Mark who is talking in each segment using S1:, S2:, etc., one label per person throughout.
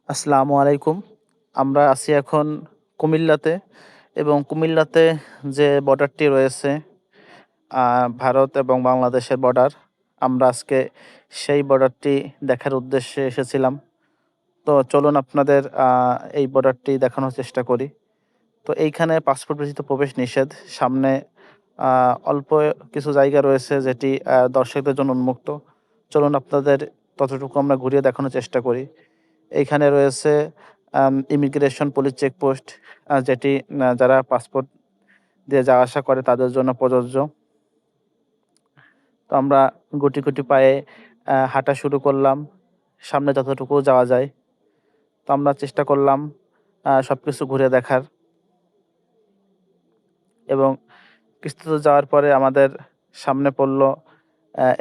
S1: আসসালামু আলাইকুম। আমরা আছি এখন কুমিল্লাতে এবং কুমিল্লাতে যে বর্ডারটি রয়েছে ভারত এবং বাংলাদেশের বর্ডার। আমরা আজকে সেই বর্ডারটি দেখার উদ্দেশ্যে এসেছিলাম। তো চলুন আপনাদের এই বর্ডারটি দেখানোর চেষ্টা করি। তো এইখানে পাসপোর্ট ব্যতীত প্রবেশ নিষেধ। সামনে অল্প কিছু জায়গা রয়েছে যেটি দর্শকদের জন্য উন্মুক্ত। চলুন আপনাদের ততটুকু আমরা ঘুরিয়ে দেখানোর চেষ্টা করি। এইখানে রয়েছে ইমিগ্রেশন পুলিশ চেকপোস্ট, যেটি যারা পাসপোর্ট দিয়ে যাওয়া আসা করে তাদের জন্য প্রযোজ্য। তো আমরা গুটি, গুটি পায়ে হাঁটা শুরু করলাম সামনে যতটুকু যাওয়া যায়। তো আমরা চেষ্টা করলাম সবকিছু ঘুরে দেখার এবং কিছু দূর যাওয়ার পরে আমাদের সামনে পড়ল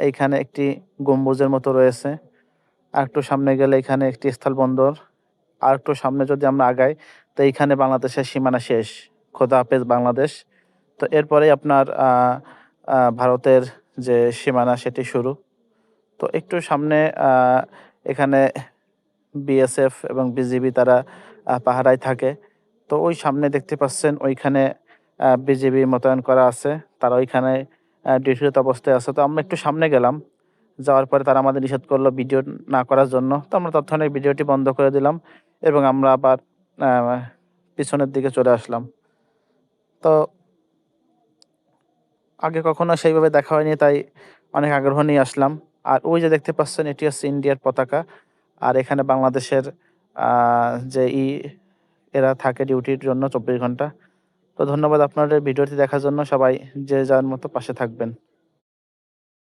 S1: এইখানে একটি গম্বুজের মতো রয়েছে। আরেকটু সামনে গেলে এখানে একটি স্থলবন্দর। আরেকটু সামনে যদি আমরা আগাই তো এইখানে বাংলাদেশের সীমানা শেষ। খোদা হাফেজ বাংলাদেশ। তো এরপরেই আপনার ভারতের যে সীমানা সেটি শুরু। তো একটু সামনে এখানে বিএসএফ এবং বিজিবি তারা পাহারায় থাকে। তো ওই সামনে দেখতে পাচ্ছেন ওইখানে বিজিবি মোতায়েন করা আছে। তারা ওইখানে ডিউটিরত অবস্থায় আছে। তো আমরা একটু সামনে গেলাম। যাওয়ার পরে তারা আমাদের নিষেধ করলো ভিডিও না করার জন্য। তো আমরা তৎক্ষণাৎ ভিডিওটি বন্ধ করে দিলাম এবং আমরা আবার আ পিছনের দিকে চলে আসলাম। তো আগে কখনো সেইভাবে দেখা হয়নি তাই অনেক আগ্রহ নিয়ে আসলাম। আর ওই যে দেখতে পাচ্ছেন এটি হচ্ছে ইন্ডিয়ার পতাকা। আর এখানে বাংলাদেশের আ যে এরা থাকে ডিউটির জন্য ২৪ ঘন্টা। তো ধন্যবাদ আপনাদের ভিডিওটি দেখার জন্য। সবাই যে যার মতো পাশে থাকবেন।